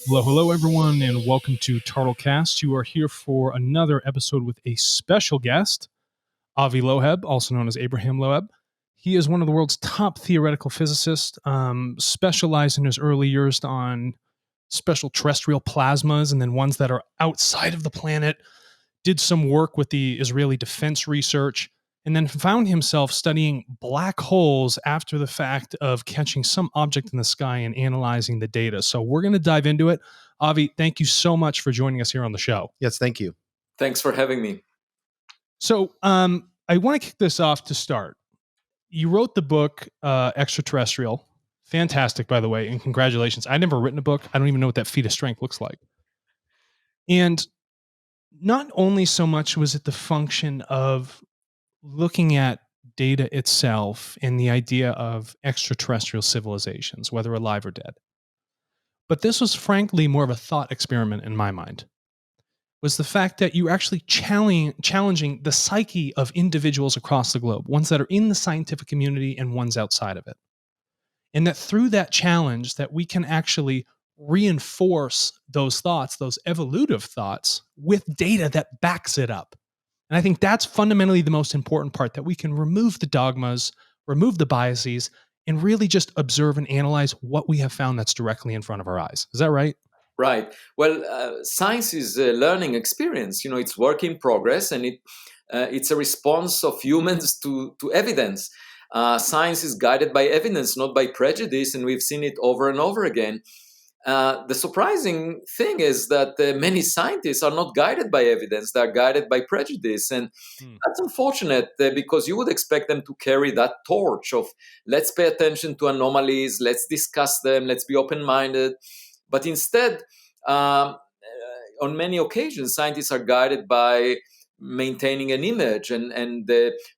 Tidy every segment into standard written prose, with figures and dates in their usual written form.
Hello, hello, everyone, and welcome to TARTLEcast. You are here for another episode with a special guest, Avi Loeb, also known as Abraham Loeb. He is one of the world's top theoretical physicists, specialized in his early years on special terrestrial plasmas and then ones that are outside of the planet, did some work with the Israeli Defense Research, and then found himself studying black holes after the fact of catching some object in the sky and analyzing the data. So we're going to dive into it. Avi, thank you so much for joining us here on the show. Yes, thank you. Thanks for having me. So I want to kick this off to start. You wrote the book Extraterrestrial. Fantastic, by the way, and congratulations. I've never written a book. I don't even know what that feat of strength looks like. And not only so much was it the function of looking at data itself and the idea of extraterrestrial civilizations, whether alive or dead, but this was frankly more of a thought experiment in my mind, was the fact that you actually challenging the psyche of individuals across the globe, ones that are in the scientific community and ones outside of it. And that through that challenge that we can actually reinforce those thoughts, those evolutive thoughts, with data that backs it up. And I think that's fundamentally the most important part, that we can remove the dogmas, remove the biases, and really just observe and analyze what we have found that's directly in front of our eyes. Is that right? Right. Well, science is a learning experience. It's work in progress, and it's a response of humans to evidence. Science is guided by evidence, not by prejudice, and we've seen it over and over again. The surprising thing is that many scientists are not guided by evidence; they are guided by prejudice, and that's unfortunate because you would expect them to carry that torch of let's pay attention to anomalies, let's discuss them, let's be open-minded. But instead, on many occasions, scientists are guided by maintaining an image and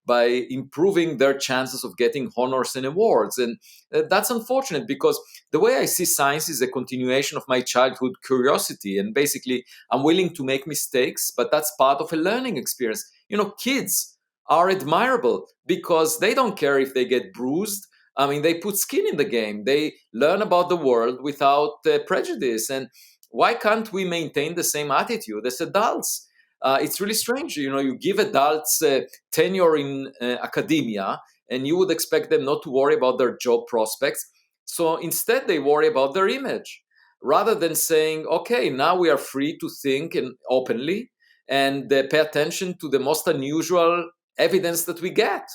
by improving their chances of getting honors and awards. And that's unfortunate because the way I see science is a continuation of my childhood curiosity. And basically, I'm willing to make mistakes, but that's part of a learning experience. Kids are admirable because they don't care if they get bruised. I mean, they put skin in the game. They learn about the world without prejudice. And why can't we maintain the same attitude as adults? It's really strange. You give adults tenure in academia, and you would expect them not to worry about their job prospects. So instead, they worry about their image, rather than saying, okay, now we are free to think and openly and pay attention to the most unusual evidence that we get.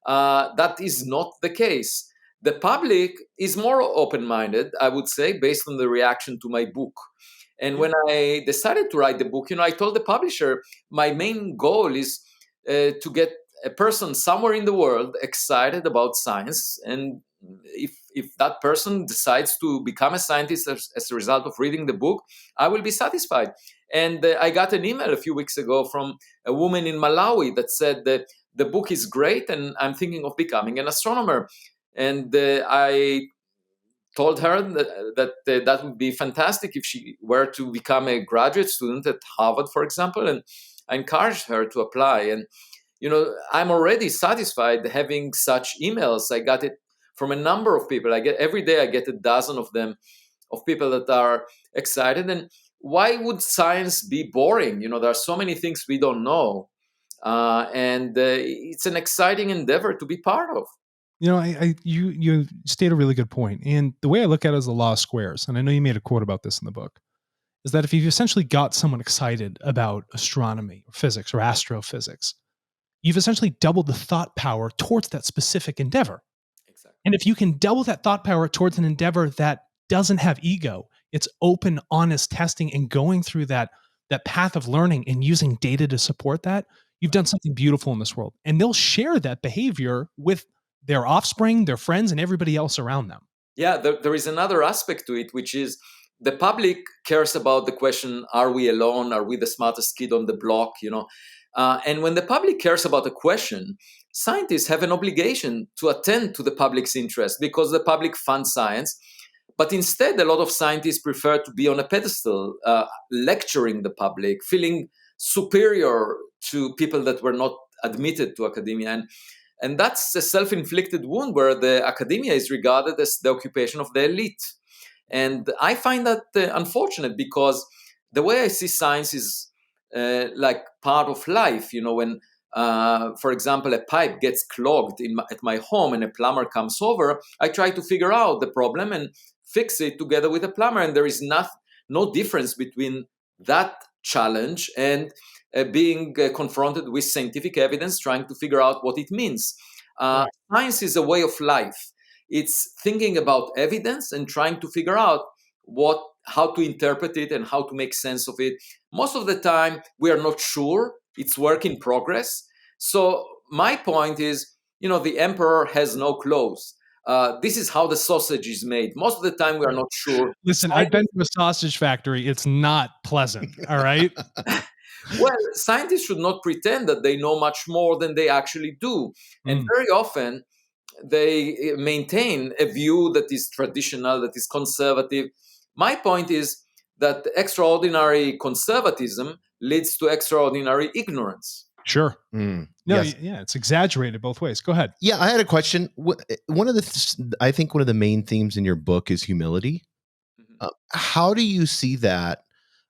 That is not the case. The public is more open-minded, I would say, based on the reaction to my book. And when I decided to write the book, I told the publisher, my main goal is to get a person somewhere in the world excited about science. And if that person decides to become a scientist as a result of reading the book, I will be satisfied. And I got an email a few weeks ago from a woman in Malawi that said that the book is great and I'm thinking of becoming an astronomer. And I told her that would be fantastic if she were to become a graduate student at Harvard, for example, and I encouraged her to apply. And, I'm already satisfied having such emails. I got it from a number of people. Every day I get a dozen of them, of people that are excited. And why would science be boring? There are so many things we don't know. And it's an exciting endeavor to be part of. You state a really good point. And the way I look at it is the law of squares. And I know you made a quote about this in the book, is that if you've essentially got someone excited about astronomy or physics or astrophysics, you've essentially doubled the thought power towards that specific endeavor. Exactly. And if you can double that thought power towards an endeavor that doesn't have ego, it's open, honest testing and going through that path of learning and using data to support that, you've done something beautiful in this world. And they'll share that behavior with their offspring, their friends, and everybody else around them. Yeah, there is another aspect to it, which is the public cares about the question, are we alone? Are we the smartest kid on the block? And when the public cares about a question, scientists have an obligation to attend to the public's interest because the public funds science. But instead, a lot of scientists prefer to be on a pedestal, lecturing the public, feeling superior to people that were not admitted to academia. And that's a self-inflicted wound where the academia is regarded as the occupation of the elite. And I find that unfortunate, because the way I see science is like part of life. When, for example, a pipe gets clogged at my home and a plumber comes over, I try to figure out the problem and fix it together with a plumber. And there is no difference between that challenge and being confronted with scientific evidence, trying to figure out what it means. Right. Science is a way of life. It's thinking about evidence and trying to figure out how to interpret it and how to make sense of it. Most of the time, we are not sure. It's work in progress. So my point is, the emperor has no clothes. This is how the sausage is made. Most of the time, we are not sure. Listen, I've been to a sausage factory. It's not pleasant. All right. Well, scientists should not pretend that they know much more than they actually do. And very often, they maintain a view that is traditional, that is conservative. My point is that extraordinary conservatism leads to extraordinary ignorance. Sure. Mm, No, yes. yeah, it's exaggerated both ways. Go ahead. Yeah, I had a question. I think one of the main themes in your book is humility. How do you see that,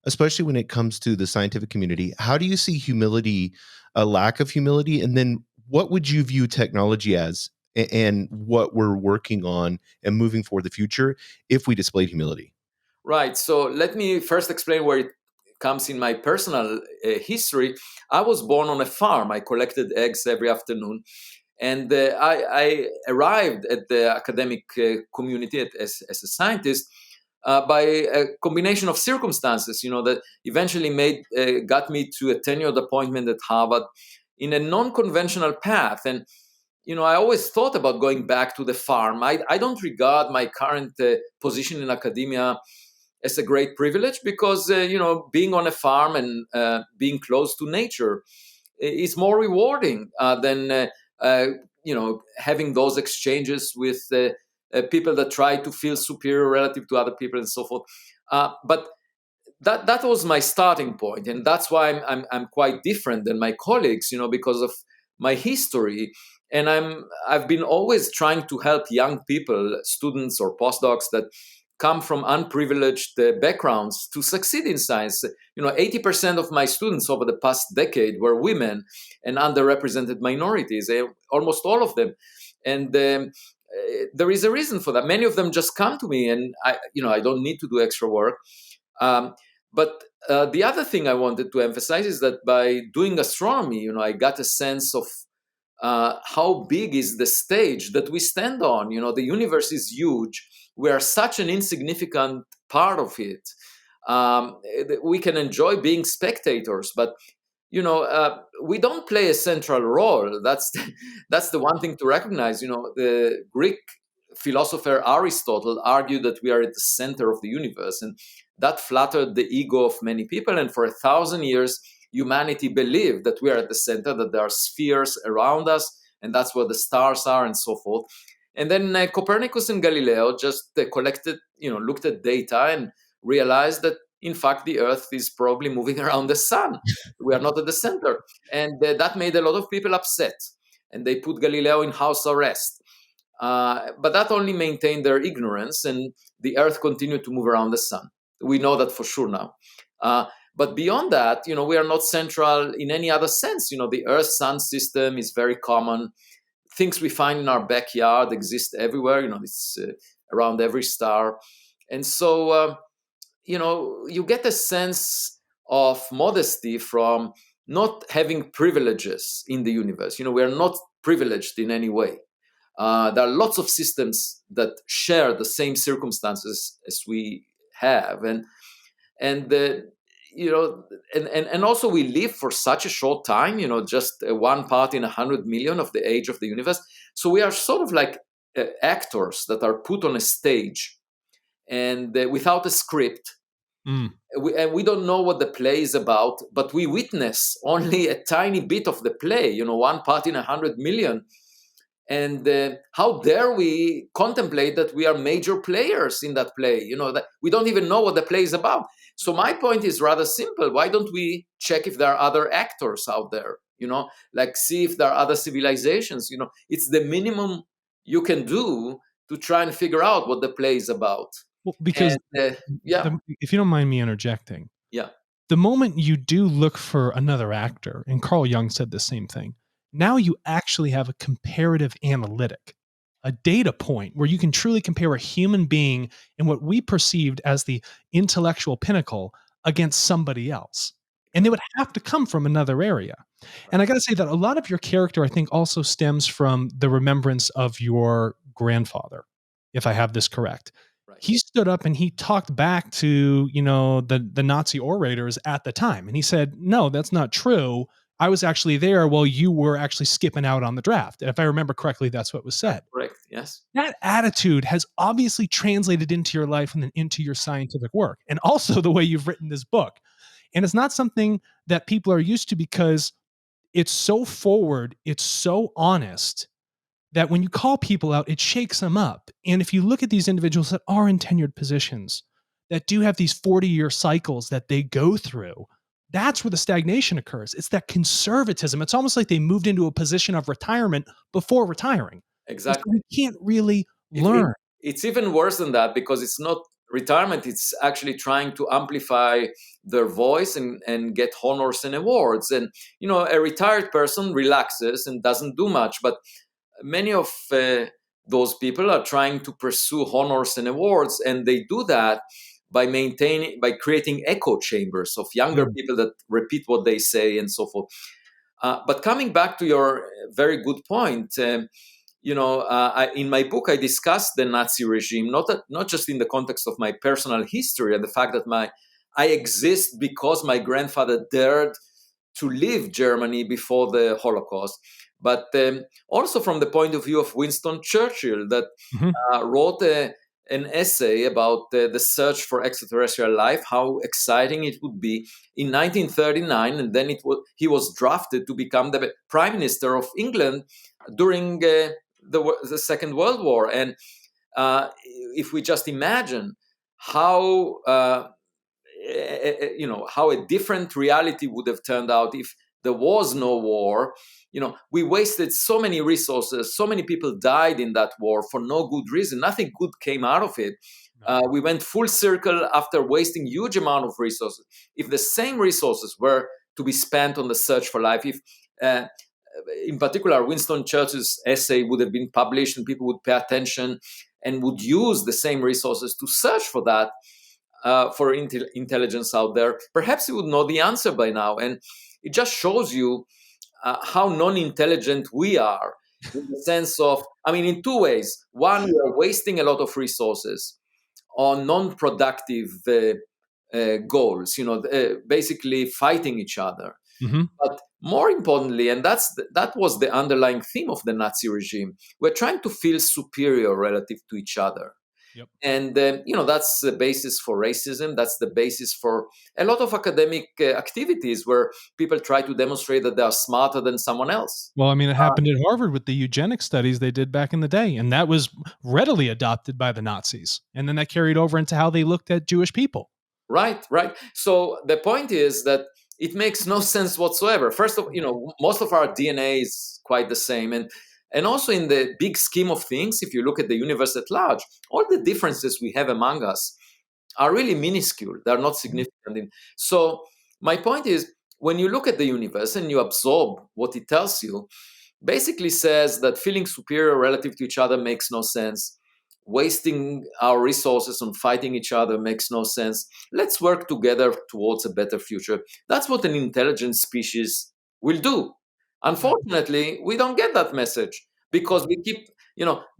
especially when it comes to the scientific community? How do you see humility, a lack of humility, and then what would you view technology as, and what we're working on and moving for the future if we displayed humility? Right. So let me first explain where it comes in my personal history. I was born on a farm. I collected eggs every afternoon. And I arrived at the academic community as a scientist by a combination of circumstances, that eventually got me to a tenured appointment at Harvard in a non-conventional path. And I always thought about going back to the farm. I don't regard my current position in academia as a great privilege, because being on a farm and being close to nature is more rewarding than having those exchanges with people that try to feel superior relative to other people and so forth. But that was my starting point, and that's why I'm quite different than my colleagues, because of my history. And I've been always trying to help young people, students or postdocs that come from unprivileged backgrounds to succeed in science. 80% of my students over the past decade were women and underrepresented minorities, almost all of them. And there is a reason for that. Many of them just come to me, and I don't need to do extra work. But the other thing I wanted to emphasize is that by doing astronomy, I got a sense of how big is the stage that we stand on. The universe is huge. We are such an insignificant part of it. We can enjoy being spectators, but we don't play a central role. That's the one thing to recognize. The Greek philosopher Aristotle argued that we are at the center of the universe, and that flattered the ego of many people. And for 1,000 years, humanity believed that we are at the center, that there are spheres around us, and that's where the stars are, and so forth. And then Copernicus and Galileo just looked at data and realized that, in fact, the Earth is probably moving around the sun. We are not at the center. And that made a lot of people upset. And they put Galileo in house arrest. But that only maintained their ignorance, and the Earth continued to move around the sun. We know that for sure now. But beyond that, we are not central in any other sense. The Earth-Sun system is very common. Things we find in our backyard exist everywhere. It's around every star. And so, you get a sense of modesty from not having privileges in the universe. We are not privileged in any way. There are lots of systems that share the same circumstances as we have, and also we live for such a short time. Just one part in 100 million of the age of the universe. So we are sort of like actors that are put on a stage, and without a script. We don't know what the play is about, but we witness only a tiny bit of the play. One part in 100 million. And how dare we contemplate that we are major players in that play? That we don't even know what the play is about. So my point is rather simple. Why don't we check if there are other actors out there? Like see if there are other civilizations. It's the minimum you can do to try and figure out what the play is about. Well, because And yeah, if you don't mind me interjecting, yeah, the moment you do look for another actor, and Carl Jung said the same thing, now you actually have a comparative analytic, a data point where you can truly compare a human being and what we perceived as the intellectual pinnacle against somebody else. And they would have to come from another area. And I got to say that a lot of your character, I think, also stems from the remembrance of your grandfather, if I have this correct. right. He stood up and he talked back to, the Nazi orators at the time. And he said, no, that's not true. I was actually there while you were actually skipping out on the draft. And if I remember correctly, that's what was said. Correct. Yes. That attitude has obviously translated into your life and then into your scientific work, and also the way you've written this book. And it's not something that people are used to because it's so forward, it's so honest, that when you call people out, it shakes them up. And if you look at these individuals that are in tenured positions, that do have these 40-year cycles that they go through, that's where the stagnation occurs. It's that conservatism. It's almost like they moved into a position of retirement before retiring. And so Exactly. we can't really It, it, learn. it's even worse than that because it's not retirement, it's actually trying to amplify their voice and get honors and awards. And, a retired person relaxes and doesn't do much, but many of those people are trying to pursue honors and awards, and they do that by creating echo chambers of younger people that repeat what they say and so forth. But coming back to your very good point, in my book I discussed the Nazi regime, not just in the context of my personal history and the fact that I exist because my grandfather dared to leave Germany before the Holocaust, but also from the point of view of Winston Churchill, that wrote an essay about the search for extraterrestrial life, how exciting it would be in 1939, and then he was drafted to become the Prime Minister of England during the Second World War. And if we just imagine how how a different reality would have turned out if there was no war. We wasted so many resources, so many people died in that war for no good reason. Nothing good came out of it. We went full circle after wasting huge amount of resources. If the same resources were to be spent on the search for life, if in particular Winston Churchill's essay would have been published and people would pay attention and would use the same resources to search for that, for intelligence out there, perhaps you would know the answer by now. And it just shows you how non-intelligent we are, in the sense of, in two ways. One, we are wasting a lot of resources on non-productive goals, basically fighting each other. Mm-hmm. But more importantly, and that was the underlying theme of the Nazi regime, we're trying to feel superior relative to each other. Yep. And, that's the basis for racism. That's the basis for a lot of academic activities where people try to demonstrate that they are smarter than someone else. Well, it happened at Harvard with the eugenics studies they did back in the day, and that was readily adopted by the Nazis. And then that carried over into how they looked at Jewish people. Right. So the point is that it makes no sense whatsoever. First of, most of our DNA is quite the same. And also in the big scheme of things, if you look at the universe at large, all the differences we have among us are really minuscule. They're not significant. So my point is, when you look at the universe and you absorb what it tells you, basically says that feeling superior relative to each other makes no sense. Wasting our resources on fighting each other makes no sense. Let's work together towards a better future. That's what an intelligent species will do. Unfortunately, we don't get that message because we keep,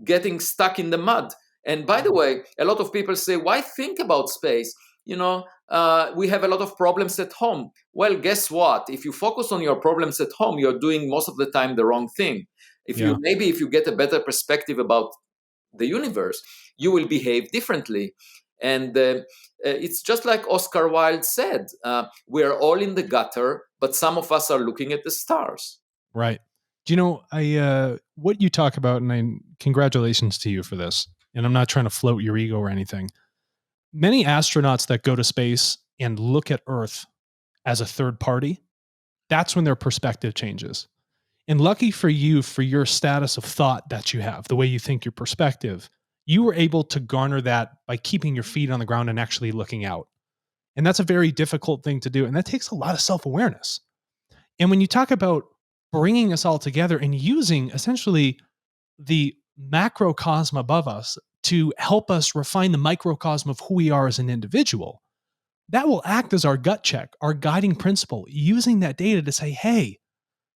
getting stuck in the mud. And by the way, a lot of people say, why think about space? We have a lot of problems at home. Well, guess what? If you focus on your problems at home, you're doing most of the time the wrong thing. If you get a better perspective about the universe, you will behave differently. And it's just like Oscar Wilde said, we are all in the gutter, but some of us are looking at the stars. Right. Do you know, what you talk about, and congratulations to you for this, and I'm not trying to float your ego or anything. Many astronauts that go to space and look at Earth as a third party, that's when their perspective changes. And lucky for you, for your status of thought that you have, the way you think, your perspective, You were able to garner that by keeping your feet on the ground and actually looking out. And that's a very difficult thing to do. And that takes a lot of self-awareness. And when you talk about bringing us all together and using essentially the macrocosm above us to help us refine the microcosm of who we are as an individual, that will act as our gut check, our guiding principle, using that data to say, hey,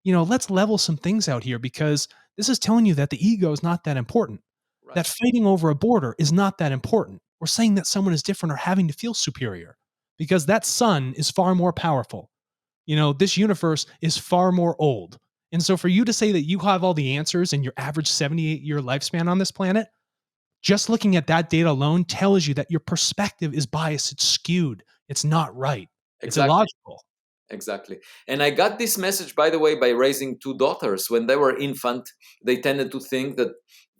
let's level some things out here, because this is telling you that the ego is not that important. Right. That fighting over a border is not that important. We're saying that someone is different or having to feel superior because that sun is far more powerful. This universe is far more old. And so for you to say that you have all the answers in your average 78-year lifespan on this planet, just looking at that data alone tells you that your perspective is biased, it's skewed, it's not right. Exactly. It's illogical. Exactly. And I got this message, by the way, by raising two daughters. When they were infant, they tended to think that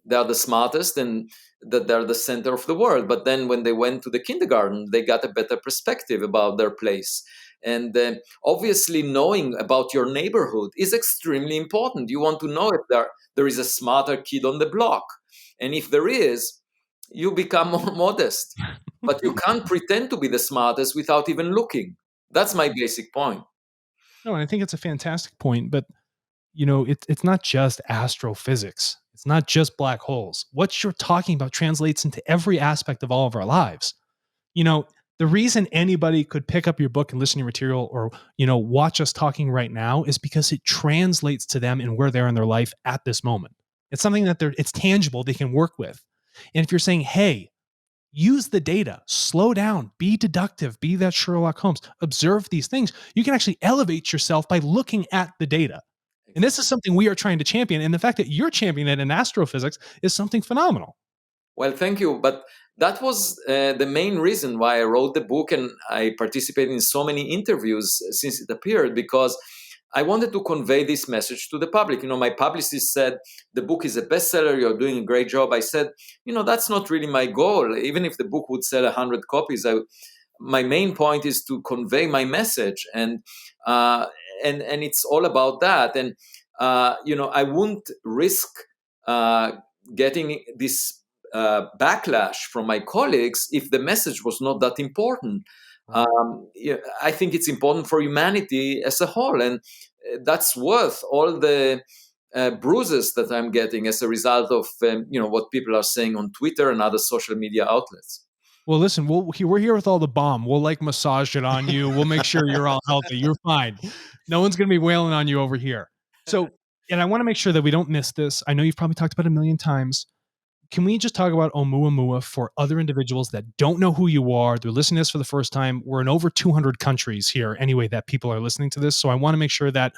they are the smartest and that they're the center of the world. But then when they went to the kindergarten, they got a better perspective about their place. And obviously, knowing about your neighborhood is extremely important. You want to know if there is a smarter kid on the block. And if there is, you become more modest. But you can't pretend to be the smartest without even looking. That's my basic point. No, and I think it's a fantastic point, but it's not just astrophysics. It's not just black holes. What you're talking about translates into every aspect of all of our lives. The reason anybody could pick up your book and listen to your material or, watch us talking right now is because it translates to them and where they're in their life at this moment. It's something that it's tangible, they can work with. And if you're saying, hey, use the data, slow down, be deductive, be that Sherlock Holmes, observe these things, you can actually elevate yourself by looking at the data. And this is something we are trying to champion. And the fact that you're championing it in astrophysics is something phenomenal. Well, thank you. But that was the main reason why I wrote the book, and I participated in so many interviews since it appeared, because I wanted to convey this message to the public. My publicist said, the book is a bestseller, you're doing a great job. I said, that's not really my goal. Even if the book would sell 100 copies, my main point is to convey my message. And it's all about that. And, I wouldn't risk getting this backlash from my colleagues if the message was not that important. I think it's important for humanity as a whole, and that's worth all the bruises that I'm getting as a result of what people are saying on Twitter and other social media outlets. Well, listen, we're here with all the bomb. We'll massage it on you. We'll make sure you're all healthy. You're fine. No one's going to be wailing on you over here. So, and I want to make sure that we don't miss this. I know you've probably talked about it a million times. Can we just talk about Oumuamua for other individuals that don't know who you are? They're listening to this for the first time. We're in over 200 countries here anyway that people are listening to this. So I want to make sure that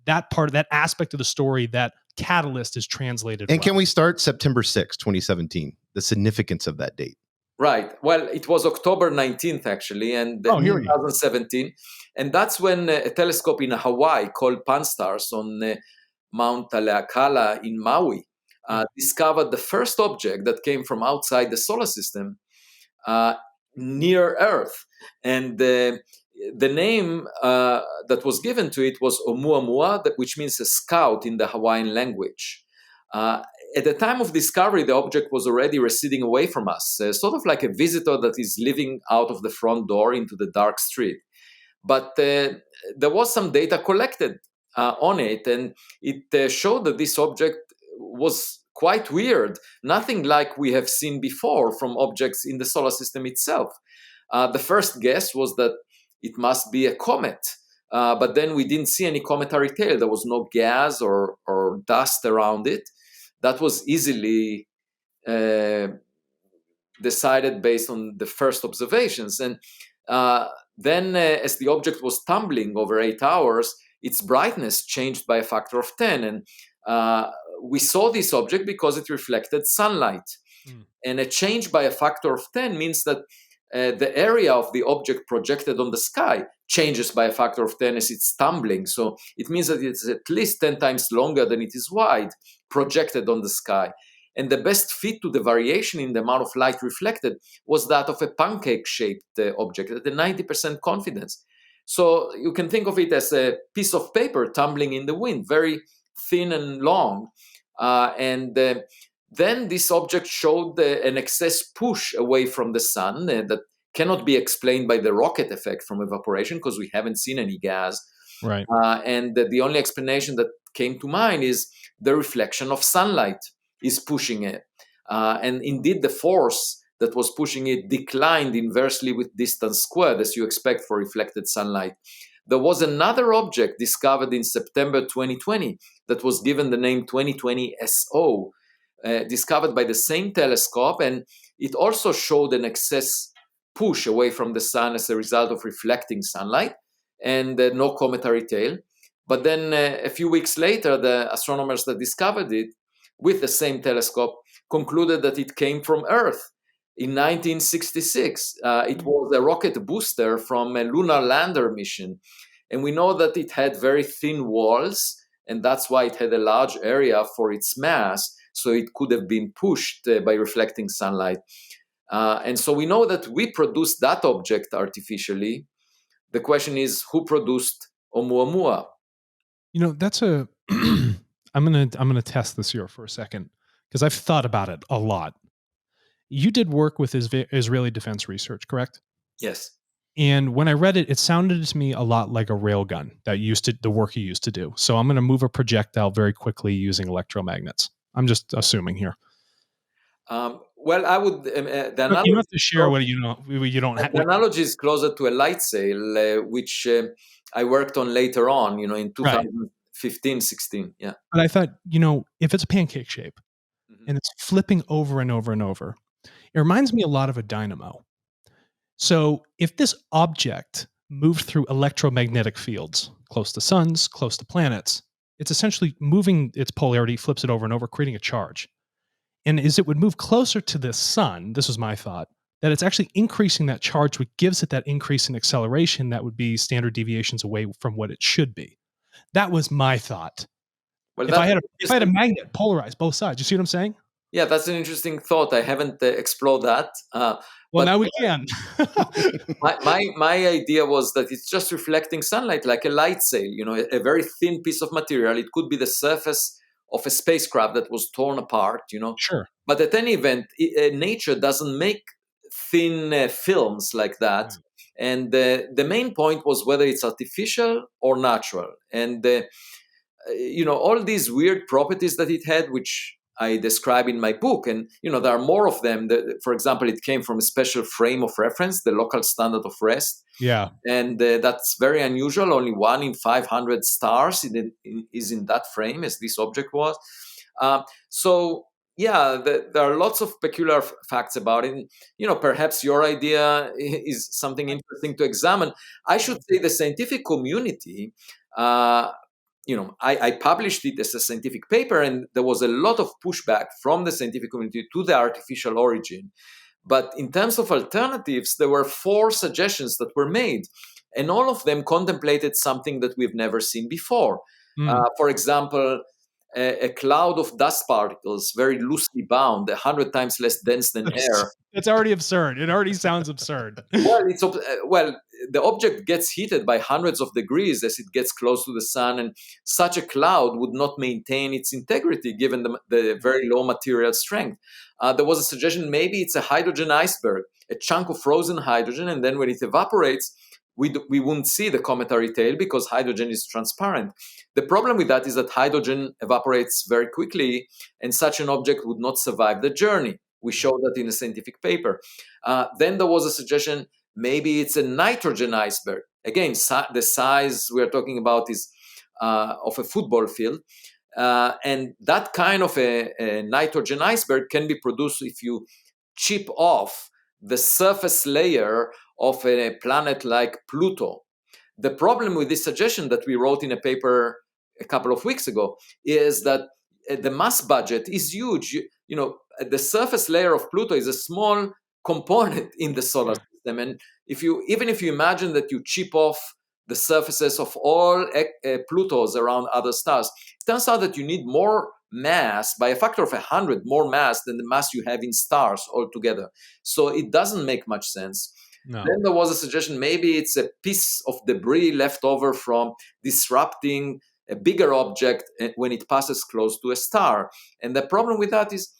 part of that aspect of the story, that catalyst, is translated. And can we start September 6, 2017, the significance of that date? Right. Well, it was October 19th, actually, and 2017. And that's when a telescope in Hawaii called Pan-STARRS on Mount Haleakala in Maui discovered the first object that came from outside the solar system near Earth. And the name that was given to it was Oumuamua, which means a scout in the Hawaiian language. At the time of discovery, the object was already receding away from us, sort of like a visitor that is living out of the front door into the dark street. But there was some data collected on it, and it showed that this object was quite weird, nothing like we have seen before from objects in the solar system itself. The first guess was that it must be a comet, but then we didn't see any cometary tail. There was no gas or dust around it. That was easily decided based on the first observations. And then as the object was tumbling over 8 hours, its brightness changed by a factor of 10. And we saw this object because it reflected sunlight. And a change by a factor of 10 means that the area of the object projected on the sky changes by a factor of 10 as it's tumbling. So it means that it's at least 10 times longer than it is wide, projected on the sky. And the best fit to the variation in the amount of light reflected was that of a pancake-shaped object at a 90% confidence. So you can think of it as a piece of paper tumbling in the wind, very thin and long. And Then this object showed an excess push away from the sun that cannot be explained by the rocket effect from evaporation, because we haven't seen any gas. Right. And the only explanation that came to mind is the reflection of sunlight is pushing it. And indeed, the force that was pushing it declined inversely with distance squared, as you expect for reflected sunlight. There was another object discovered in September 2020 that was given the name 2020 SO, discovered by the same telescope, and it also showed an excess push away from the sun as a result of reflecting sunlight, and no cometary tail. But then a few weeks later, the astronomers that discovered it with the same telescope concluded that it came from Earth. In 1966, it was a rocket booster from a lunar lander mission. And we know that it had very thin walls, and that's why it had a large area for its mass, so it could have been pushed by reflecting sunlight. And so we know that we produced that object artificially. The question is, who produced Oumuamua? That's a I'm gonna test this here for a second, because I've thought about it a lot. You did work with Israeli Defense Research, correct? Yes. And when I read it, it sounded to me a lot like a railgun the work you used to do. So I'm going to move a projectile very quickly using electromagnets. I'm just assuming here. Well, I would. The analogy, you have to share what you don't have. The analogy is closer to a light sail, which I worked on later on, in 2015, 16. Yeah. But I thought, if it's a pancake shape and it's flipping over and over and over, it reminds me a lot of a dynamo. So if this object moved through electromagnetic fields, close to suns, close to planets, it's essentially moving its polarity, flips it over and over, creating a charge. And as it would move closer to the sun, this was my thought, that it's actually increasing that charge, which gives it that increase in acceleration that would be standard deviations away from what it should be. That was my thought. Well, if I had a magnet polarized both sides, you see what I'm saying? Yeah, that's an interesting thought. I haven't explored that. Well, now we can. my idea was that it's just reflecting sunlight like a light sail, a very thin piece of material. It could be the surface of a spacecraft that was torn apart, Sure. But at any event, nature doesn't make thin films like that. Mm. And the main point was whether it's artificial or natural. And, all these weird properties that it had, which I describe in my book, and there are more of them. For example, it came from a special frame of reference, the local standard of rest. Yeah, and that's very unusual. Only 1 in 500 stars is in that frame, as this object was. So yeah, there are lots of peculiar facts about it. Perhaps your idea is something interesting to examine. I should say the scientific community. I published it as a scientific paper, and there was a lot of pushback from the scientific community to the artificial origin. But in terms of alternatives, there were 4 suggestions that were made, and all of them contemplated something that we've never seen before. For example, a cloud of dust particles, very loosely bound, 100 times less dense than air. It's already absurd. It already sounds absurd. Well, the object gets heated by hundreds of degrees as it gets close to the sun, and such a cloud would not maintain its integrity given the very low material strength. There was a suggestion maybe it's a hydrogen iceberg, a chunk of frozen hydrogen, and then when it evaporates, we wouldn't see the cometary tail because hydrogen is transparent. The problem with that is that hydrogen evaporates very quickly, and such an object would not survive the journey. We showed that in a scientific paper. Then there was a suggestion, maybe it's a nitrogen iceberg. Again, the size we're talking about is of a football field. And that kind of a nitrogen iceberg can be produced if you chip off the surface layer of a planet like Pluto. The problem with this suggestion that we wrote in a paper a couple of weeks ago is that the mass budget is huge. The surface layer of Pluto is a small component in the solar system. And even if you imagine that you chip off the surfaces of all Plutos around other stars, it turns out that you need more mass, by a factor of 100 more mass than the mass you have in stars altogether. So it doesn't make much sense. No. Then there was a suggestion, maybe it's a piece of debris left over from disrupting a bigger object when it passes close to a star. And the problem with that is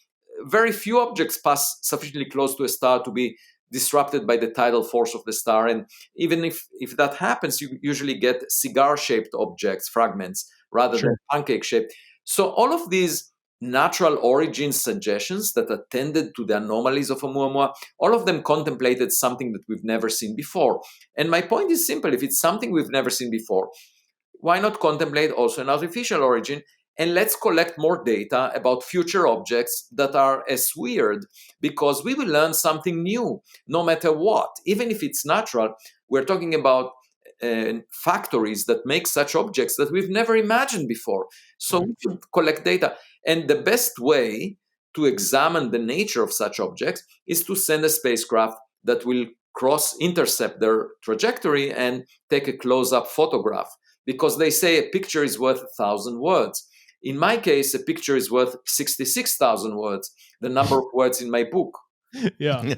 very few objects pass sufficiently close to a star to be disrupted by the tidal force of the star. And even if that happens, you usually get cigar-shaped objects, fragments, rather than pancake-shaped. So all of these natural origin suggestions that attended to the anomalies of Oumuamua, all of them contemplated something that we've never seen before. And my point is simple. If it's something we've never seen before, why not contemplate also an artificial origin? And let's collect more data about future objects that are as weird, because we will learn something new no matter what. Even if it's natural, we're talking about factories that make such objects that we've never imagined before. So we should collect data. And the best way to examine the nature of such objects is to send a spacecraft that will intercept their trajectory and take a close-up photograph. Because they say a picture is worth 1,000 words. In my case, a picture is worth 66,000 words, the number of words in my book. Yeah.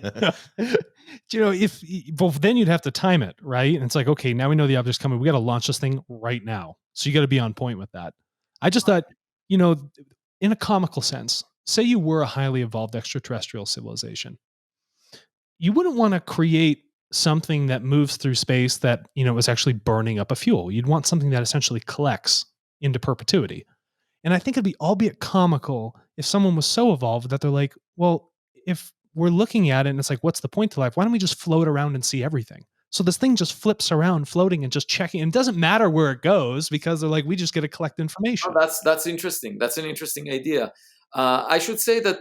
But then you'd have to time it, right? And it's like, okay, now we know the object's coming. We got to launch this thing right now. So you got to be on point with that. I just thought, in a comical sense, say you were a highly evolved extraterrestrial civilization. You wouldn't want to create something that moves through space that, is actually burning up a fuel. You'd want something that essentially collects into perpetuity. And I think it'd be albeit comical if someone was so evolved that they're like, well, if we're looking at it and it's like, what's the point to life? Why don't we just float around and see everything? So this thing just flips around, floating and just checking. And it doesn't matter where it goes because they're like, we just get to collect information. Oh, that's interesting. That's an interesting idea. I should say that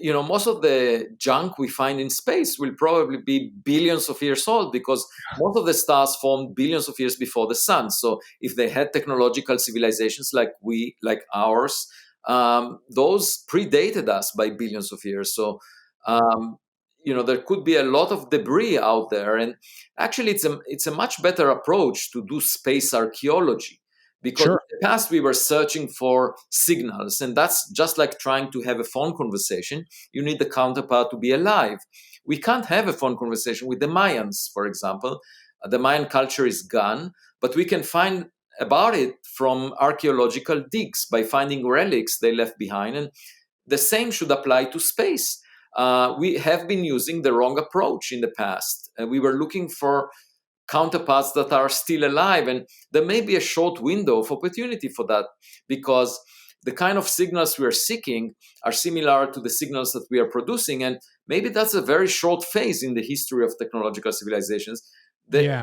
most of the junk we find in space will probably be billions of years old, because most of the stars formed billions of years before the sun. So if they had technological civilizations like ours, those predated us by billions of years. So there could be a lot of debris out there, and actually it's a much better approach to do space archaeology. Because in the past we were searching for signals, and that's just like trying to have a phone conversation. You need the counterpart to be alive. We can't have a phone conversation with the Mayans, for example. The Mayan culture is gone, but we can find about it from archaeological digs by finding relics they left behind. And the same should apply to space. We have been using the wrong approach in the past. We were looking for counterparts that are still alive, and there may be a short window of opportunity for that, because the kind of signals we are seeking are similar to the signals that we are producing, and maybe that's a very short phase in the history of technological civilizations. They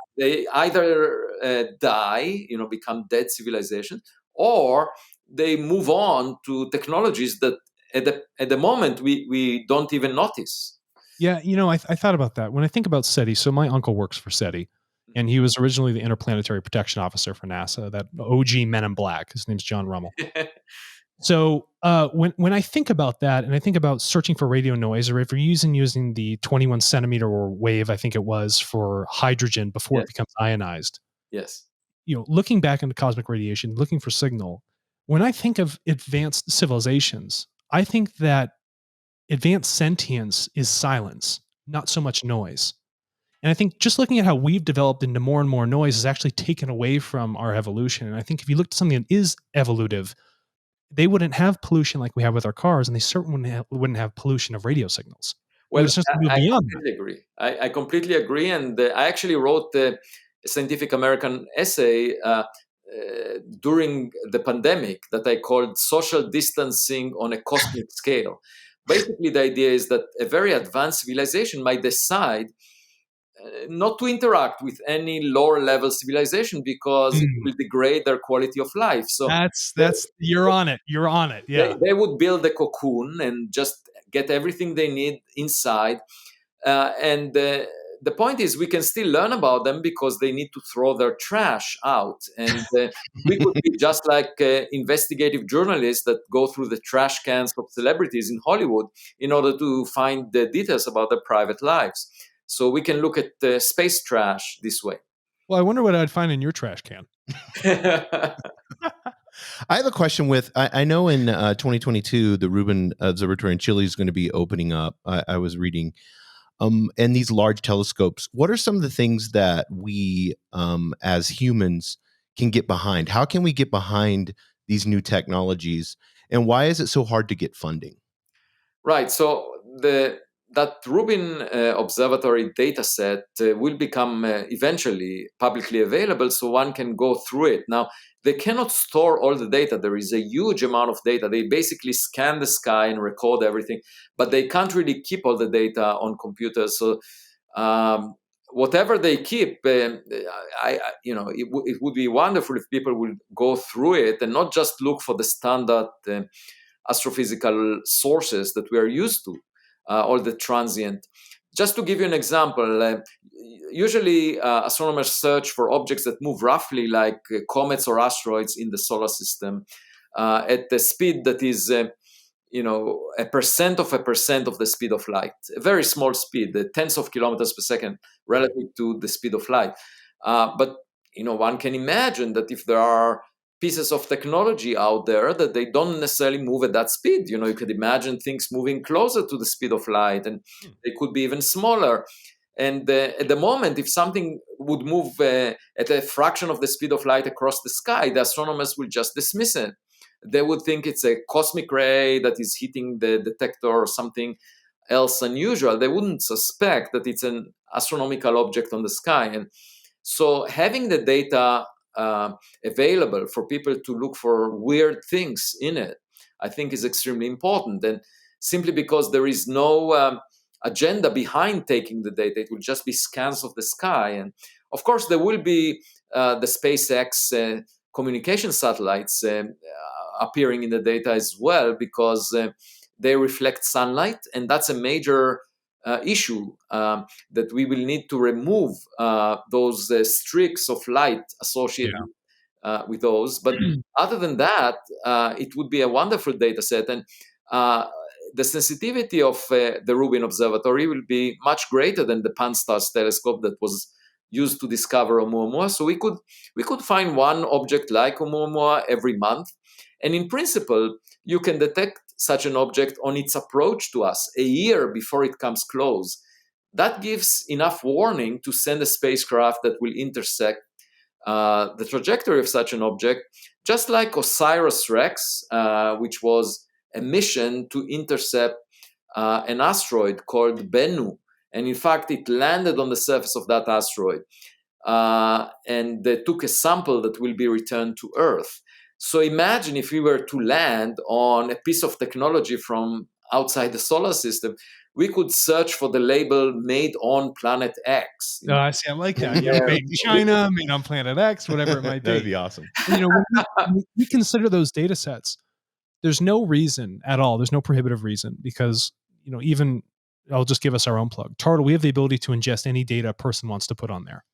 either die, become dead civilizations, or they move on to technologies that at the moment we don't even notice. Yeah, I thought about that when I think about SETI. So my uncle works for SETI. And he was originally the Interplanetary Protection Officer for NASA, that OG Men in Black. His name's John Rummel. So when I think about that, and I think about searching for radio noise, or if you're using the 21 centimeter wave, I think it was, for hydrogen before it becomes ionized. Yes. Looking back into cosmic radiation, looking for signal, when I think of advanced civilizations, I think that advanced sentience is silence, not so much noise. And I think just looking at how we've developed into more and more noise is actually taken away from our evolution. And I think if you looked at something that is evolutive, they wouldn't have pollution like we have with our cars, and they certainly wouldn't have pollution of radio signals. Well, I completely agree. I completely agree. And I actually wrote a Scientific American essay during the pandemic that I called Social Distancing on a Cosmic Scale. Basically, the idea is that a very advanced civilization might decide not to interact with any lower level civilization because it will degrade their quality of life. So you're on it. Yeah. They would build a cocoon and just get everything they need inside. And the point is, we can still learn about them because they need to throw their trash out. And we could be just like investigative journalists that go through the trash cans of celebrities in Hollywood in order to find the details about their private lives. So we can look at space trash this way. Well, I wonder what I'd find in your trash can. I have a question I know in 2022, the Rubin Observatory in Chile is going to be opening up. I was reading. And these large telescopes, what are some of the things that we as humans can get behind? How can we get behind these new technologies? And why is it so hard to get funding? Right. So that Rubin Observatory data set will become eventually publicly available, so one can go through it. Now, they cannot store all the data. There is a huge amount of data. They basically scan the sky and record everything, but they can't really keep all the data on computers. So um, whatever they keep, it would be wonderful if people would go through it and not just look for the standard astrophysical sources that we are used to, or the transient. Just to give you an example, usually astronomers search for objects that move roughly like comets or asteroids in the solar system at the speed that is, a percent of the speed of light, a very small speed, the tens of kilometers per second relative to the speed of light. But one can imagine that if there are pieces of technology out there that they don't necessarily move at that speed. You could imagine things moving closer to the speed of light, and they could be even smaller. And at the moment, if something would move at a fraction of the speed of light across the sky, the astronomers will just dismiss it. They would think it's a cosmic ray that is hitting the detector or something else unusual. They wouldn't suspect that it's an astronomical object on the sky. And so having the data available for people to look for weird things in it, I think is extremely important. And simply because there is no agenda behind taking the data, it will just be scans of the sky. And of course, there will be the SpaceX communication satellites appearing in the data as well, because they reflect sunlight, and that's a major issue that we will need to remove those streaks of light associated with those. But other than that, it would be a wonderful data set. And the sensitivity of the Rubin Observatory will be much greater than the Pan-STARRS telescope that was used to discover Oumuamua. So we could find one object like Oumuamua every month. And in principle, you can detect such an object on its approach to us a year before it comes close. That gives enough warning to send a spacecraft that will intersect the trajectory of such an object, just like OSIRIS-REx, which was a mission to intercept an asteroid called Bennu. And in fact, it landed on the surface of that asteroid. And they took a sample that will be returned to Earth. So imagine if we were to land on a piece of technology from outside the solar system, we could search for the label "Made on Planet X." No, I see. I like that. Yeah, made in China, made on Planet X, whatever it might be. That'd be awesome. And, when we consider those data sets, there's no reason at all. There's no prohibitive reason, because even I'll just give us our own plug. TARTLE, we have the ability to ingest any data a person wants to put on there.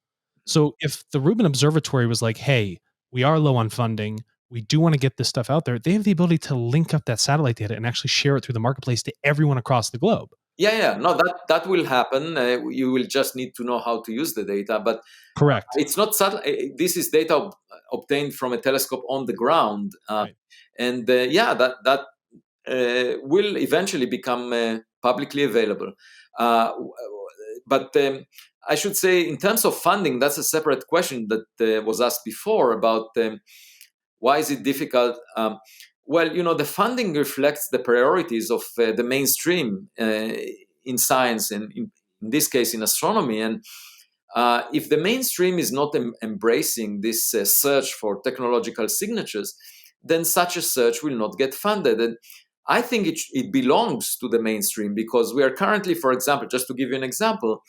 So if the Rubin Observatory was like, "Hey, we are low on funding, we do want to get this stuff out there," they have the ability to link up that satellite data and actually share it through the marketplace to everyone across the globe. Yeah. No, that will happen. You will just need to know how to use the data. But Correct. it's not subtle. This is data obtained from a telescope on the ground, Right. and that will eventually become publicly available. But I should say, in terms of funding, that's a separate question that was asked before about why is it difficult. Well, the funding reflects the priorities of the mainstream in science, and in this case, in astronomy. And if the mainstream is not embracing this search for technological signatures, then such a search will not get funded. And I think it belongs to the mainstream, because we are currently, for example, just to give you an example,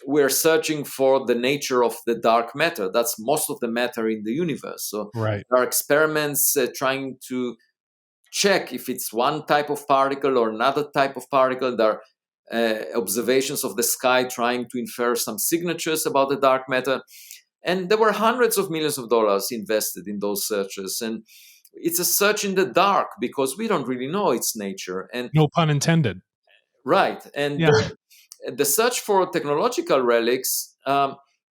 we're searching for the nature of the dark matter. That's most of the matter in the universe. So Right. there are experiments trying to check if it's one type of particle or another type of particle. There are observations of the sky trying to infer some signatures about the dark matter. And there were hundreds of millions of dollars invested in those searches. And it's a search in the dark, because we don't really know its nature. And No pun intended. right. And the search for technological relics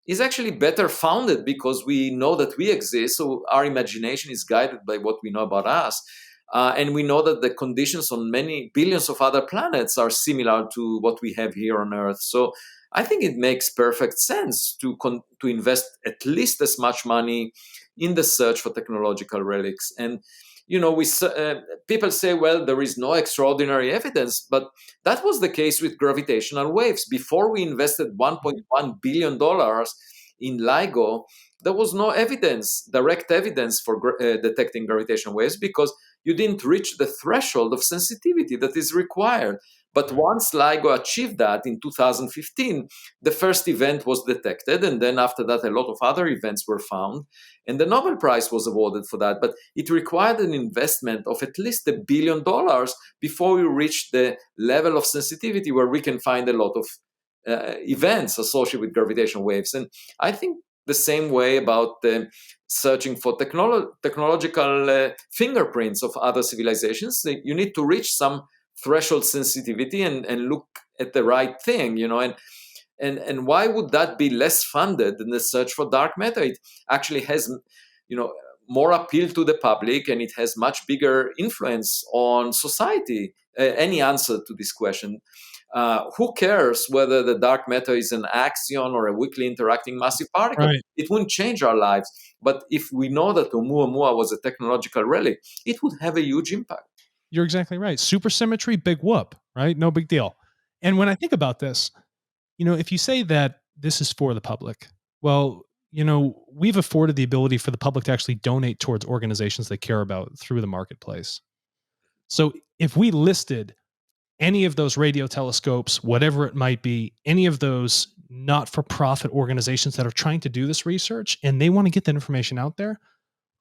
is actually better founded, because we know that we exist. So our imagination is guided by what we know about us. And we know that the conditions on many billions of other planets are similar to what we have here on Earth. So I think it makes perfect sense to invest at least as much money in the search for technological relics. And people say, well, there is no extraordinary evidence, but that was the case with gravitational waves. Before we invested $1.1 billion in LIGO, there was no direct evidence for detecting gravitational waves, because you didn't reach the threshold of sensitivity that is required. But once LIGO achieved that in 2015, the first event was detected, and then after that, a lot of other events were found, and the Nobel Prize was awarded for that. But it required an investment of at least $1 billion before we reached the level of sensitivity where we can find a lot of events associated with gravitational waves. And I think the same way about searching for technological fingerprints of other civilizations. You need to reach some threshold sensitivity and look at the right thing, and why would that be less funded than the search for dark matter? It actually has, more appeal to the public, and it has much bigger influence on society. Any answer to this question? Who cares whether the dark matter is an axion or a weakly interacting massive particle? Right. It wouldn't change our lives. But if we know that Oumuamua was a technological relic, it would have a huge impact. You're exactly right. Supersymmetry, big whoop, right? No big deal. And when I think about this, if you say that this is for the public, well, we've afforded the ability for the public to actually donate towards organizations they care about through the marketplace. So if we listed any of those radio telescopes, whatever it might be, any of those not-for-profit organizations that are trying to do this research and they want to get that information out there,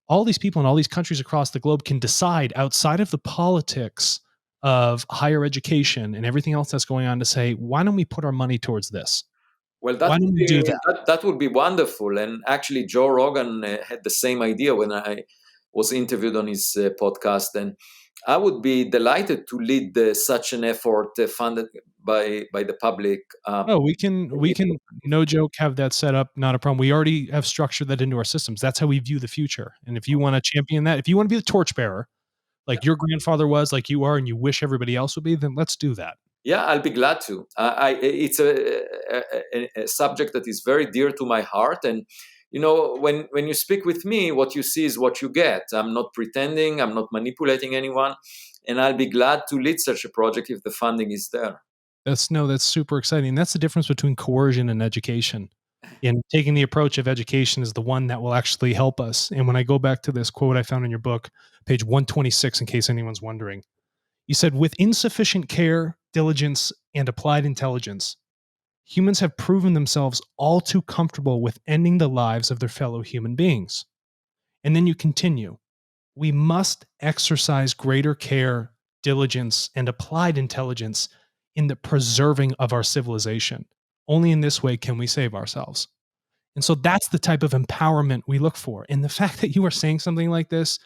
all these people in all these countries across the globe can decide outside of the politics of higher education and everything else that's going on to say, why don't we put our money towards this? Well, Why don't we do that would be wonderful. And actually, Joe Rogan had the same idea when I was interviewed on his podcast. And I would be delighted to lead such an effort funded by the public. we can, no joke, have that set up. Not a problem. We already have structured that into our systems. That's how we view the future. And if you want to champion that, if you want to be the torchbearer, like your grandfather was, like you are, and you wish everybody else would be, then let's do that. Yeah, I'll be glad to. It's a subject that is very dear to my heart. And, when you speak with me, what you see is what you get. I'm not pretending. I'm not manipulating anyone. And I'll be glad to lead such a project if the funding is there. That's super exciting. That's the difference between coercion and education. And taking the approach of education is the one that will actually help us. And when I go back to this quote I found in your book, page 126, in case anyone's wondering, you said, with insufficient care, diligence, and applied intelligence, humans have proven themselves all too comfortable with ending the lives of their fellow human beings. And then you continue, we must exercise greater care, diligence, and applied intelligence in the preserving of our civilization. Only in this way can we save ourselves. And so that's the type of empowerment we look for. And the fact that you are saying something like this,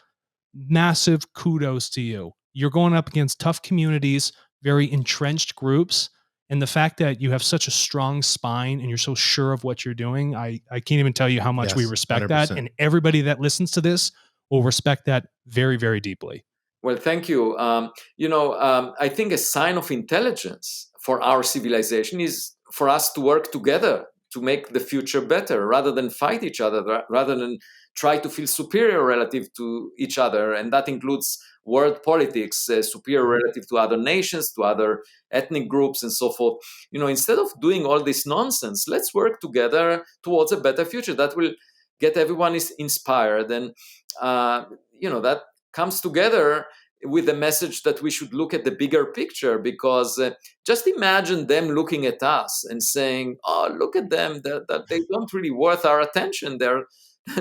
massive kudos to you. You're going up against tough communities, very entrenched groups. And the fact that you have such a strong spine and you're so sure of what you're doing, I can't even tell you how much we respect 100%. That. And everybody that listens to this will respect that very, very deeply. Well, thank you. I think a sign of intelligence for our civilization is for us to work together to make the future better, rather than fight each other, rather than try to feel superior relative to each other. And that includes world politics, superior relative to other nations, to other ethnic groups, and so forth. Instead of doing all this nonsense, let's work together towards a better future that will get everyone inspired. And, that comes together with the message that we should look at the bigger picture, because just imagine them looking at us and saying, oh, look at them, that they don't really worth our attention. They're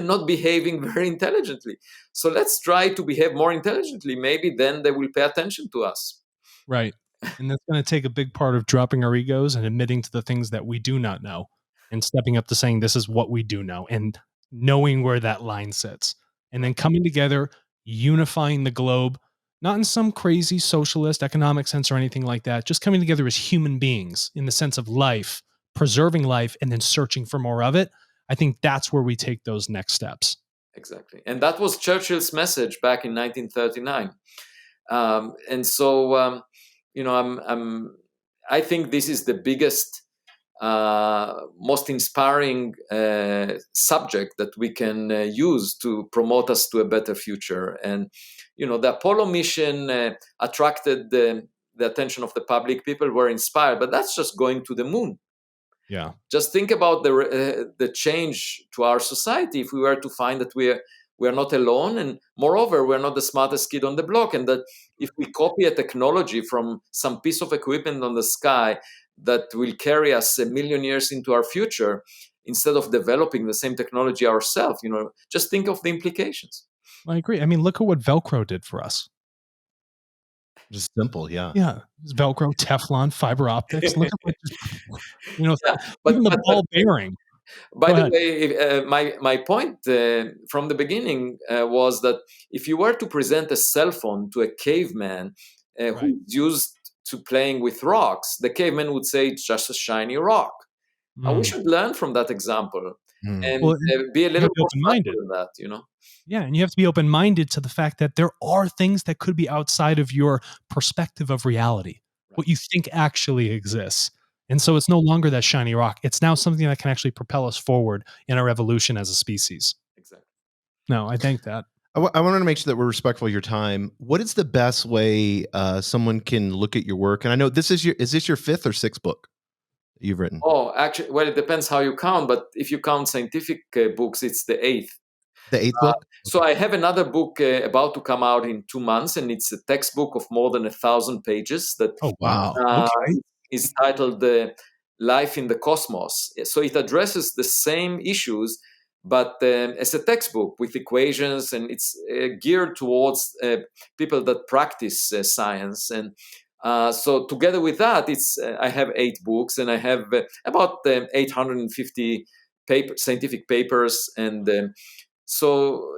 not behaving very intelligently. So let's try to behave more intelligently. Maybe then they will pay attention to us. Right. And that's going to take a big part of dropping our egos and admitting to the things that we do not know and stepping up to saying, this is what we do know, and knowing where that line sits, and then coming together, unifying the globe, not in some crazy socialist economic sense or anything like that, just coming together as human beings in the sense of life, preserving life, and then searching for more of it. I think that's where we take those next steps. Exactly. And that was Churchill's message back in 1939. And so, I think this is the biggest most inspiring subject that we can use to promote us to a better future. And the Apollo mission attracted the attention of the public. People were inspired, but that's just going to the moon. Yeah. Just think about the change to our society if we were to find that we are not alone, and moreover, we're not the smartest kid on the block, and that if we copy a technology from some piece of equipment on the sky that will carry us 1,000,000 years into our future, instead of developing the same technology ourselves, just think of the implications. I agree. I mean, look at what Velcro did for us. Just simple, yeah. Yeah, Velcro, Teflon, fiber optics. Look at what but even the ball bearing. By the way, my point from the beginning was that if you were to present a cell phone to a caveman who's used to playing with rocks, the caveman would say it's just a shiny rock. We should learn from that example and be a little more open-minded than that, Yeah, and you have to be open-minded to the fact that there are things that could be outside of your perspective of reality, what you think actually exists. And so it's no longer that shiny rock. It's now something that can actually propel us forward in our evolution as a species. Exactly. No, I think that. I wanted to make sure that we're respectful of your time. What is the best way someone can look at your work? And I know is this your 5th or 6th book that you've written? Oh, actually, well, it depends how you count. But if you count scientific books, it's the 8th. The 8th book? So I have another book about to come out in 2 months, and it's a textbook of more than 1,000 pages that is titled Life in the Cosmos. So it addresses the same issues, but as a textbook with equations, and it's geared towards people that practice science. And so together with that, I have 8 books, and I have about 850 scientific papers, and so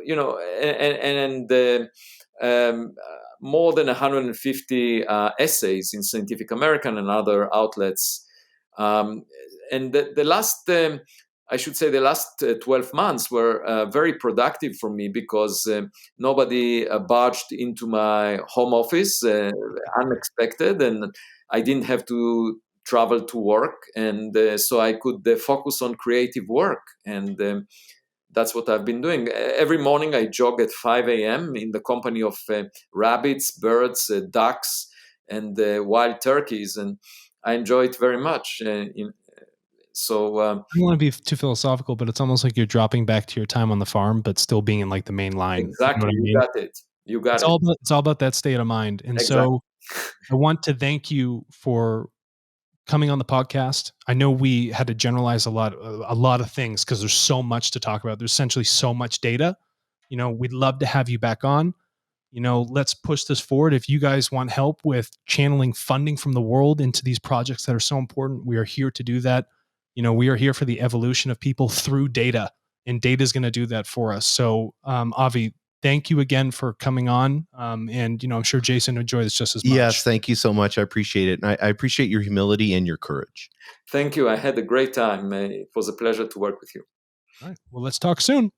more than 150 essays in Scientific American and other outlets. And the last, I should say, the last 12 months were very productive for me because nobody barged into my home office unexpected, and I didn't have to travel to work, and so I could focus on creative work. And that's what I've been doing. Every morning I jog at 5 a.m. in the company of rabbits, birds, ducks, and wild turkeys, and I enjoy it very much. I don't want to be too philosophical, but it's almost like you're dropping back to your time on the farm, but still being in like the main line. Exactly, you got it. It's all about that state of mind. And so I want to thank you for coming on the podcast. I know we had to generalize a lot of things because there's so much to talk about. There's essentially so much data. We'd love to have you back on. Let's push this forward. If you guys want help with channeling funding from the world into these projects that are so important, we are here to do that. We are here for the evolution of people through data, and data is going to do that for us. So, Avi, thank you again for coming on. And, I'm sure Jason enjoyed this just as much. Yes, thank you so much. I appreciate it. And I appreciate your humility and your courage. Thank you. I had a great time. It was a pleasure to work with you. All right. Well, let's talk soon.